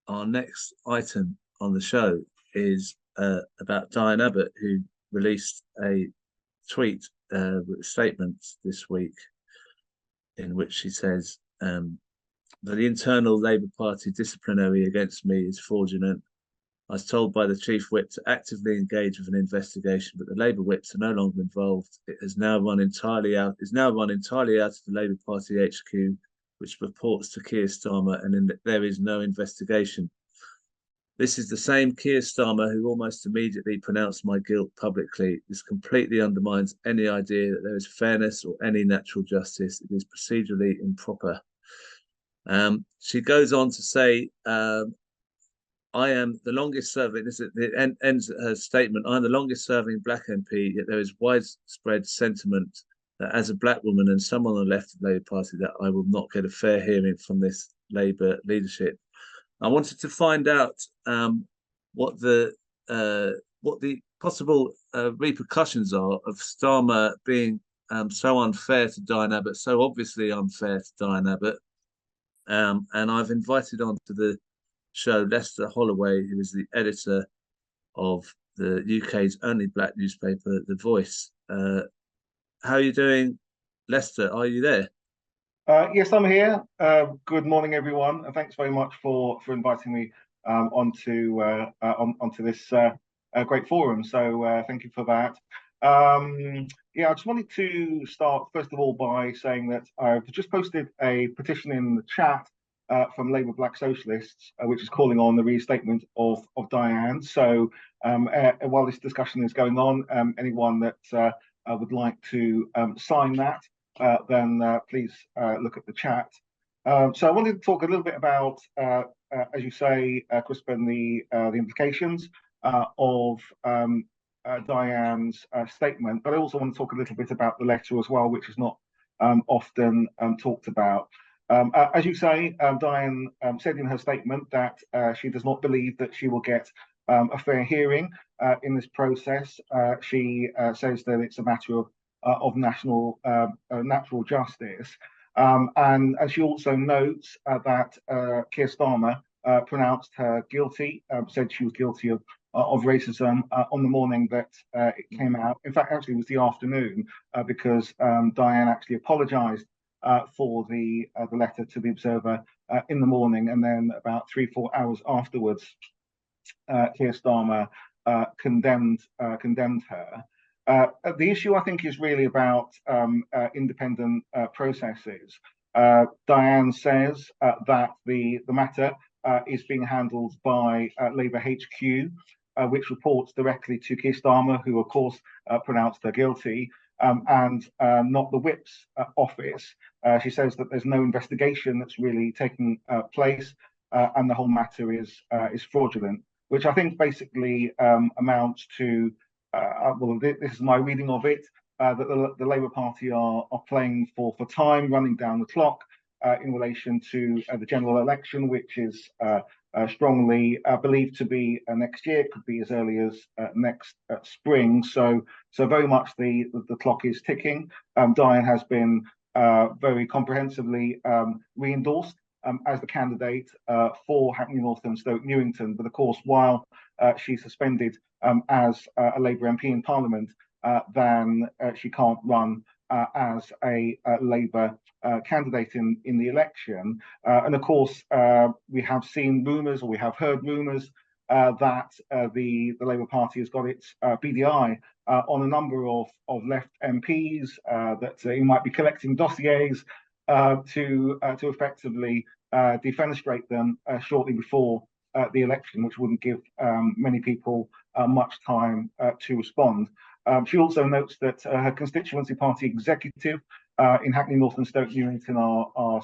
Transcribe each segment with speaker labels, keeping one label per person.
Speaker 1: our next item on the show is about Diane Abbott, who released a tweet with a statement this week in which she says that the internal Labour Party disciplinary against me is fraudulent. I was told by the chief whip to actively engage with an investigation, but the Labour whips are no longer involved. It has now run entirely out. Is now run entirely out of the Labour Party HQ, which reports to Keir Starmer, and there is no investigation. This is the same Keir Starmer who almost immediately pronounced my guilt publicly. This completely undermines any idea that there is fairness or any natural justice. It is procedurally improper. She goes on to say, I am the longest serving, it ends her statement, I am the longest serving black MP, yet there is widespread sentiment that as a black woman and someone on the left of the Labour Party that I will not get a fair hearing from this Labour leadership. I wanted to find out what the possible repercussions are of Starmer being so unfair to Diane Abbott, so obviously unfair to Diane Abbott. And I've invited onto the show Lester Holloway, who is the editor of the UK's only black newspaper, The Voice. How are you doing, Lester? Are you there?
Speaker 2: Yes, I'm here. Good morning, everyone, and thanks very much for inviting me onto this great forum. So thank you for that. Yeah, I just wanted to start first of all by saying that I've just posted a petition in the chat from Labour Black Socialists, which is calling on the reinstatement of Diane. So while this discussion is going on, anyone that would like to sign that, then please look at the chat. So I wanted to talk a little bit about, as you say, Crispin, the implications of Diane's statement, but I also want to talk a little bit about the letter as well, which is not often talked about. As you say, Diane said in her statement that she does not believe that she will get a fair hearing in this process. She says that it's a matter of natural justice. And she also notes that Keir Starmer pronounced her guilty, said she was guilty of racism on the morning that it came out. In fact, actually, it was the afternoon because Diane actually apologised for the letter to the Observer in the morning, and then about 3-4 hours afterwards, Keir Starmer condemned her. The issue, I think, is really about independent processes. Diane says that the matter is being handled by Labour HQ, which reports directly to Keir Starmer, who, of course, pronounced her guilty, and not the Whip's office. She says that there's no investigation that's really taking place, and the whole matter is fraudulent, which I think basically amounts to, well, this is my reading of it, that the Labour Party are playing for time, running down the clock in relation to the general election, which is strongly believed to be next year. It could be as early as next spring. So very much the clock is ticking. Diane has been very comprehensively re-endorsed as the candidate for Hackney North and Stoke Newington. But of course, while she's suspended as a Labour MP in Parliament, then she can't run as a Labour candidate in the election. And of course, we have seen rumours, or we have heard rumours, that the Labour Party has got its BDI on a number of left MPs, that he might be collecting dossiers to effectively defenestrate them shortly before the election, which wouldn't give many people much time to respond. She also notes that her constituency party executive in Hackney North and Stoke Newington are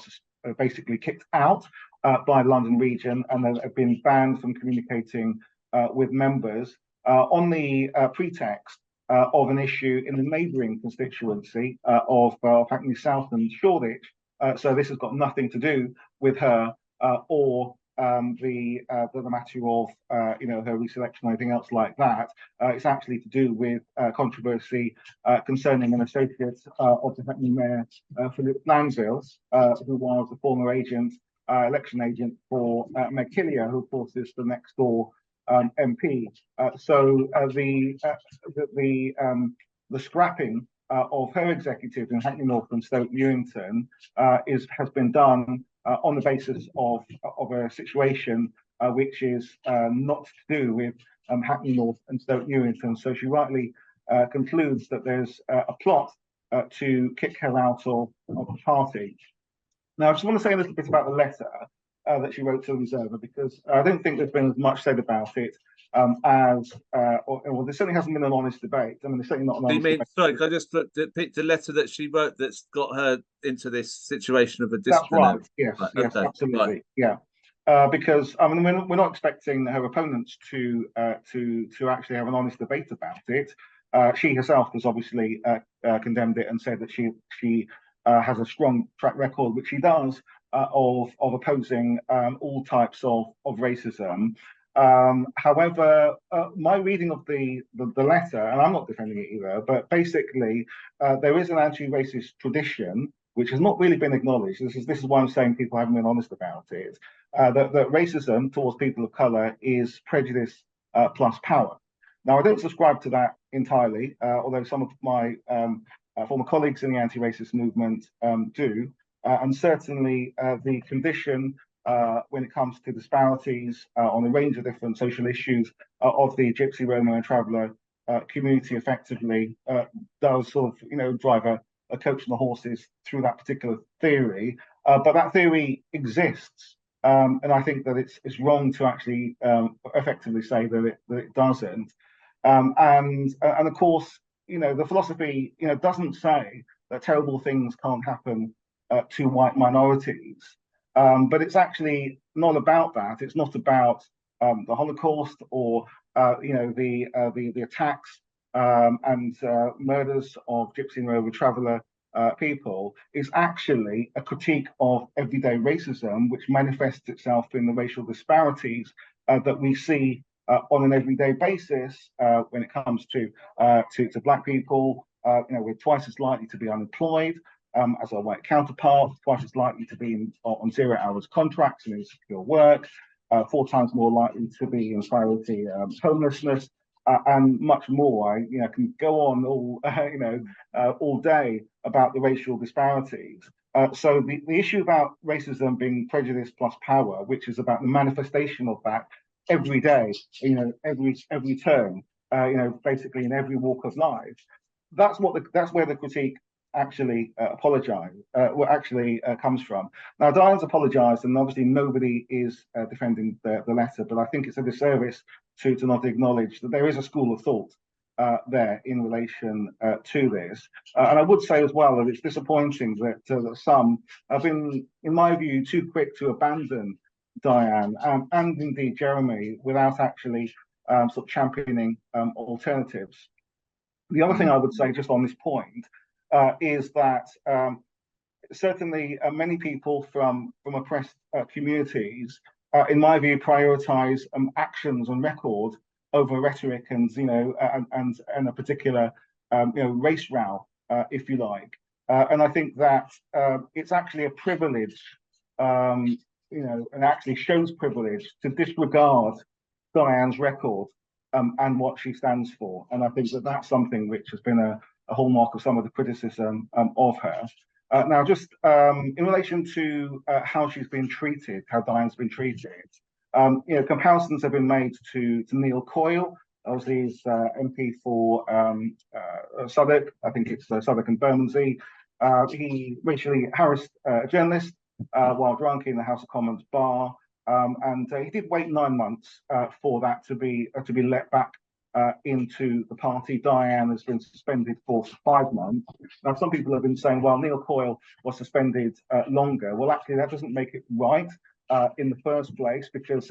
Speaker 2: basically kicked out by the London region, and they have been banned from communicating with members on the pretext of an issue in the neighbouring constituency of Hackney South and Shoreditch. So this has got nothing to do with her or the matter of her reselection or anything else like that. It's actually to do with controversy concerning an associate of the Hackney Mayor, Philip Lansdale, who was a former agent election agent for Meg Hillier, who of course is the next door MP. So the scrapping of her executive in Hackney North and Stoke Newington has been done on the basis of a situation which is not to do with Hackney North and Stoke Newington. So she rightly concludes that there's a plot to kick her out of the party. Now, I just want to say a little bit about the letter that she wrote to the Observer, because I don't think there's been as much said about it or there certainly hasn't been an honest debate. I mean, there's certainly not an honest debate.
Speaker 1: Sorry, can I just pick the letter that she wrote that's got her into this situation of a disciplinary?
Speaker 2: That's right. Yes,
Speaker 1: right.
Speaker 2: yes,
Speaker 1: Okay.
Speaker 2: absolutely.
Speaker 1: Right.
Speaker 2: Yeah. Because I mean, we're not expecting her opponents to actually have an honest debate about it. She herself has obviously condemned it and said that she has a strong track record, which she does, of opposing all types of racism. However, my reading of the letter, and I'm not defending it either, but basically there is an anti-racist tradition which has not really been acknowledged. This is why I'm saying people haven't been honest about it. That racism towards people of colour is prejudice plus power. Now, I don't subscribe to that entirely, although some of my former colleagues in the anti-racist movement do. And certainly the condition when it comes to disparities on a range of different social issues of the Gypsy, Roma and Traveller community effectively does sort of, drive a coach and the horses through that particular theory. But that theory exists. And I think that it's wrong to actually effectively say that it doesn't. And of course, the philosophy, doesn't say that terrible things can't happen to white minorities. But it's actually not about that. It's not about the Holocaust or the attacks and murders of Gypsy and Roma Traveller people. It's actually a critique of everyday racism, which manifests itself in the racial disparities that we see on an everyday basis when it comes to Black people. We're twice as likely to be unemployed as our white counterparts, twice as likely to be on 0 hours contracts and insecure work, 4 times more likely to be in priority homelessness, and much more. I can go on all day about the racial disparities. So the issue about racism being prejudice plus power, which is about the manifestation of that every day, every turn, basically in every walk of life. That's where the critique actually comes from. Now, Diane's apologised, and obviously nobody is defending the letter, but I think it's a disservice to not acknowledge that there is a school of thought there in relation to this. And I would say as well that it's disappointing that some have been, in my view, too quick to abandon Diane and indeed Jeremy without actually sort of championing alternatives. The other thing I would say just on this point is that certainly many people from oppressed communities, in my view, prioritise actions and record over rhetoric and a particular race row, if you like. And I think that it's actually a privilege, and actually shows privilege to disregard Diane's record and what she stands for. And I think that that's something which has been a hallmark of some of the criticism of her. Now, just in relation to how she's been treated, how Diane's been treated, comparisons have been made to Neil Coyle. Obviously, he's MP for Southwark. I think it's Southwark and Bermondsey. He racially harassed a journalist while drunk in the House of Commons bar, and he did wait 9 months for that to be let back into the party. Diane has been suspended for 5 months. Now, some people have been saying, well, Neil Coyle was suspended longer. Well, actually, that doesn't make it right in the first place, because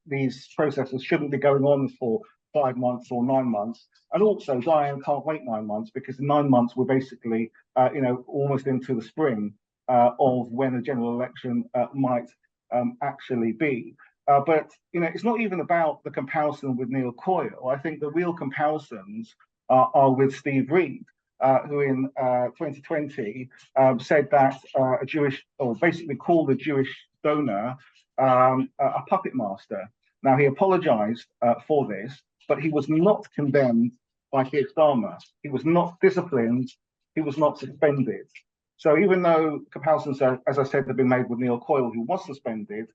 Speaker 2: these processes shouldn't be going on for 5 months or 9 months. And also, Diane can't wait 9 months, because in 9 months we're basically, almost into the spring of when a general election might actually be. But it's not even about the comparison with Neil Coyle. I think the real comparisons are with Steve Reed, who in 2020 said that a Jewish, or basically called the Jewish donor a puppet master. Now, he apologized for this, but he was not condemned by Keir Starmer. He was not disciplined. He was not suspended. So even though comparisons, as I said, have been made with Neil Coyle, who was suspended,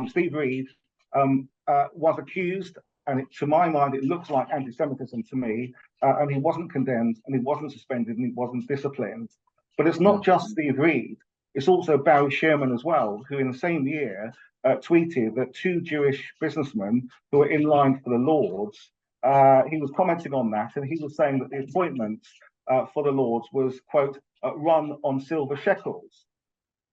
Speaker 2: Steve Reed was accused, and to my mind, it looks like anti-Semitism to me, and he wasn't condemned, and he wasn't suspended, and he wasn't disciplined. But it's not just Steve Reed. It's also Barry Sherman as well, who in the same year tweeted that two Jewish businessmen who were in line for the Lords, he was commenting on that, and he was saying that the appointment for the Lords was, quote, run on silver shekels.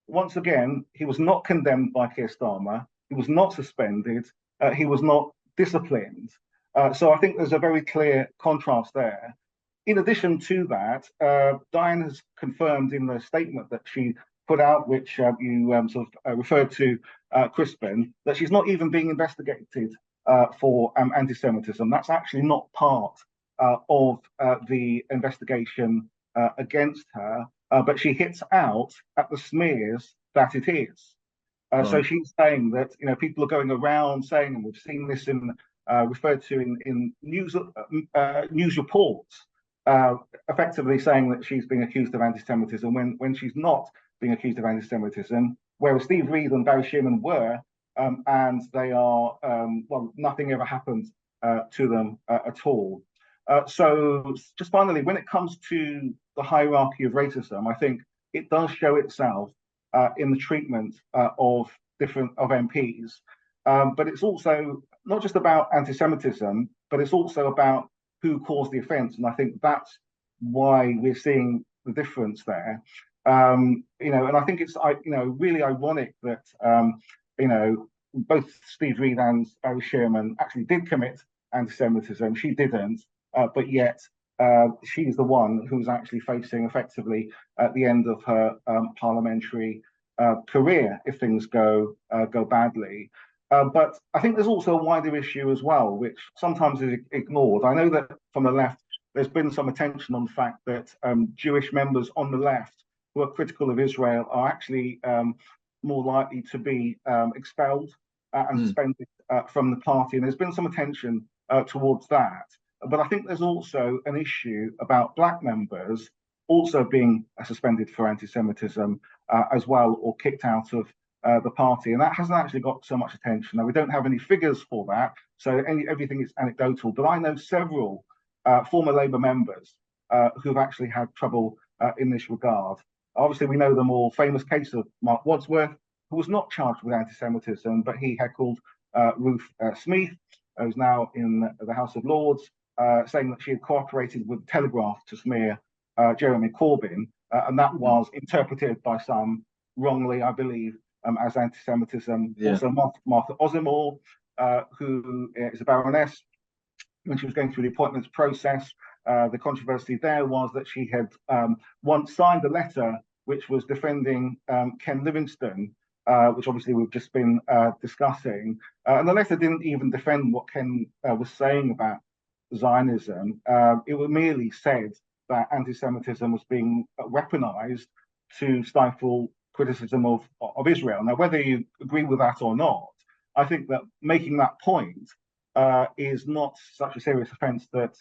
Speaker 2: Once again, he was not condemned by Keir Starmer. He was not suspended. He was not disciplined. So I think there's a very clear contrast there. In addition to that, Diane has confirmed in the statement that she put out, which you sort of referred to, Crispin, that she's not even being investigated for anti-Semitism. That's actually not part of the investigation against her, but she hits out at the smears that it is. Right. So she's saying that people are going around saying, and we've seen this in referred to in news reports, effectively saying that she's being accused of anti-Semitism when she's not being accused of anti-Semitism, whereas Steve Reed and Barry Sherman were, and they are, well, nothing ever happened to them at all. So just finally, when it comes to the hierarchy of racism, I think it does show itself in the treatment of MPs, but it's also not just about anti-Semitism, but it's also about who caused the offence, and I think that's why we're seeing the difference there. And I think it's really ironic that both Steve Reed and Barry Sherman actually did commit anti-Semitism. She didn't, but yet she's the one who's actually facing effectively at the end of her parliamentary career if things go badly. But I think there's also a wider issue as well, which sometimes is ignored. I know that from the left, there's been some attention on the fact that Jewish members on the left who are critical of Israel are actually more likely to be expelled and suspended from the party. And there's been some attention towards that. But I think there's also an issue about black members also being suspended for anti-Semitism as well, or kicked out of the party, and that hasn't actually got so much attention. Now, we don't have any figures for that, so everything is anecdotal, but I know several former Labour members who've actually had trouble in this regard. Obviously, we know the more famous case of Mark Wadsworth, who was not charged with anti-Semitism, but he had called Ruth Smeeth, who's now in the House of Lords, saying that she had cooperated with the Telegraph to smear Jeremy Corbyn, and that was interpreted by some wrongly, I believe, as anti-Semitism. Yeah. Also, Martha Osimore, who is a baroness, when she was going through the appointments process, the controversy there was that she had once signed a letter which was defending Ken Livingstone, which obviously we've just been discussing. And the letter didn't even defend what Ken was saying about Zionism. It was merely said that anti-Semitism was being weaponized to stifle criticism of Israel. Now, whether you agree with that or not, I think that making that point is not such a serious offence that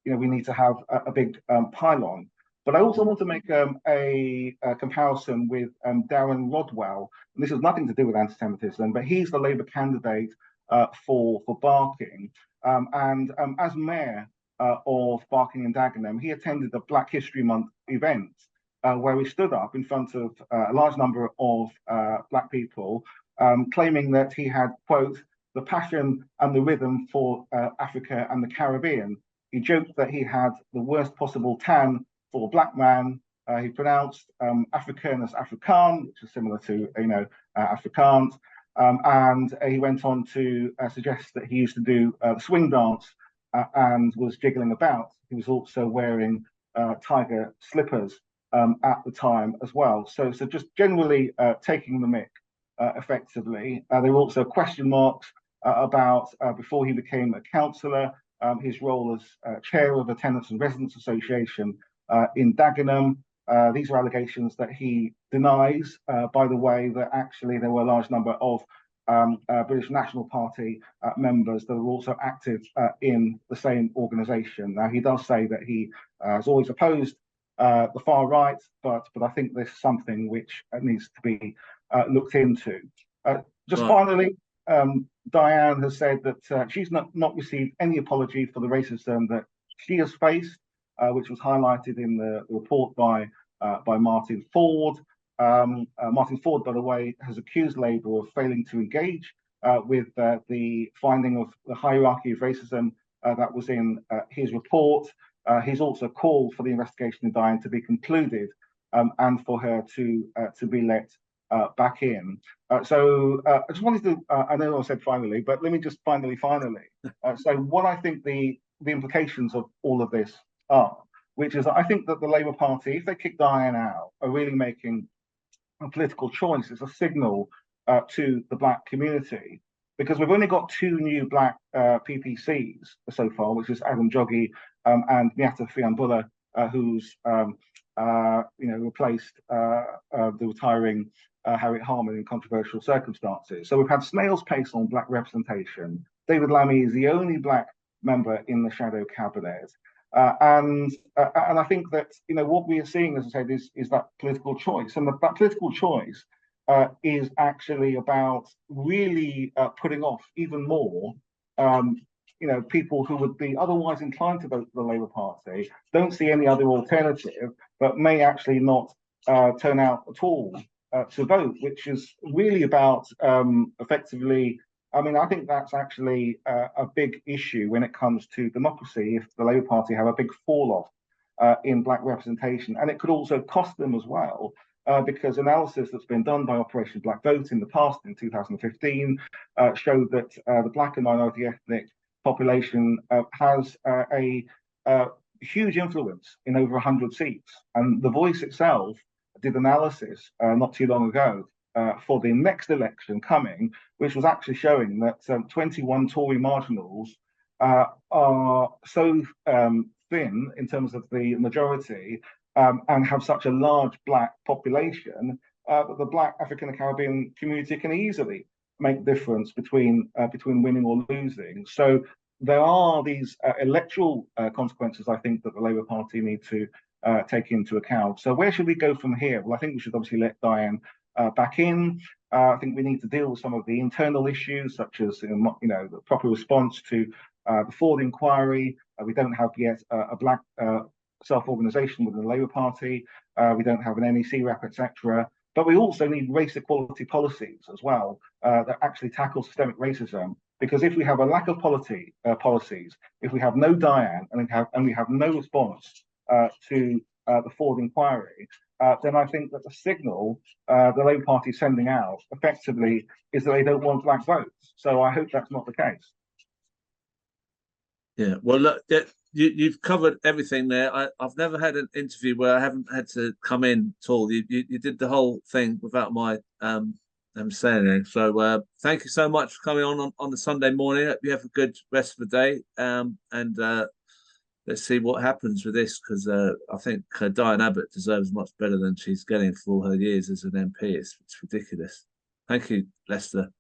Speaker 2: we need to have a big pylon. But I also want to make a comparison with Darren Rodwell, and this has nothing to do with anti-Semitism, but he's the Labour candidate for Barking, and as mayor of Barking and Dagenham, he attended the Black History Month event, where he stood up in front of a large number of black people, claiming that he had, quote, the passion and the rhythm for Africa and the Caribbean. He joked that he had the worst possible tan for a black man. He pronounced African as Afrikaan, which is similar to, Afrikaans. And he went on to suggest that he used to do the swing dance and was jiggling about. He was also wearing tiger slippers at the time as well. So just generally taking the mick effectively. There were also question marks about, before he became a councillor, his role as chair of the Tenants and Residents Association in Dagenham. These are allegations that he denies, by the way, that actually there were a large number of British National Party members that were also active in the same organisation. Now, he does say that he has always opposed the far right, but I think this is something which needs to be looked into. Just finally, Diane has said that she's not received any apology for the racism that she has faced, which was highlighted in the report by Martin Ford. Martin Ford, by the way, has accused Labour of failing to engage with the finding of the hierarchy of racism that was in his report. He's also called for the investigation of Diane to be concluded and for her to be let back in. So I just wanted to, I know I said finally, but let me just finally. So what I think the implications of all of this are, which is I think that the Labour Party, if they kick Diane out, are really making a political choice. It's a signal to the black community, because we've only got two new black PPCs so far, which is Adam Joggi and Miata Fiambula, who's replaced the retiring Harriet Harman in controversial circumstances. So we've had snail's pace on black representation. David Lammy is the only black member in the shadow cabinet. And I think that what we are seeing, as I said, is that political choice, and that political choice is actually about really putting off even more, people who would be otherwise inclined to vote for the Labour Party, don't see any other alternative, but may actually not turn out at all to vote, which is really about effectively. I mean, I think that's actually a big issue when it comes to democracy, if the Labour Party have a big fall off in black representation. And it could also cost them as well, because analysis that's been done by Operation Black Vote in the past, in 2015, showed that the black and minority ethnic population has a huge influence in over 100 seats. And The Voice itself did analysis not too long ago for the next election coming, which was actually showing that 21 Tory marginals are so thin in terms of the majority and have such a large black population that the black African and Caribbean community can easily make the difference between winning or losing. So there are these electoral consequences, I think, that the Labour Party need to take into account. So where should we go from here? Well, I think we should obviously let Diane back in. I think we need to deal with some of the internal issues, such as the proper response to the Ford inquiry. We don't have yet a black self-organisation within the Labour Party. We don't have an NEC rep, etc. But we also need race equality policies as well that actually tackle systemic racism. Because if we have a lack of policies, if we have no Diane and we have no response to the Ford inquiry, then I think that the signal the Labour Party is sending out effectively is that they don't want black votes. So I hope that's not the case.
Speaker 1: Yeah, well, look, you've covered everything there. I've never had an interview where I haven't had to come in at all. You did the whole thing without my saying anything. So thank you so much for coming on the Sunday morning. Hope you have a good rest of the day. And let's see what happens with this, because I think Diane Abbott deserves much better than she's getting for all her years as an MP. It's ridiculous. Thank you, Lester.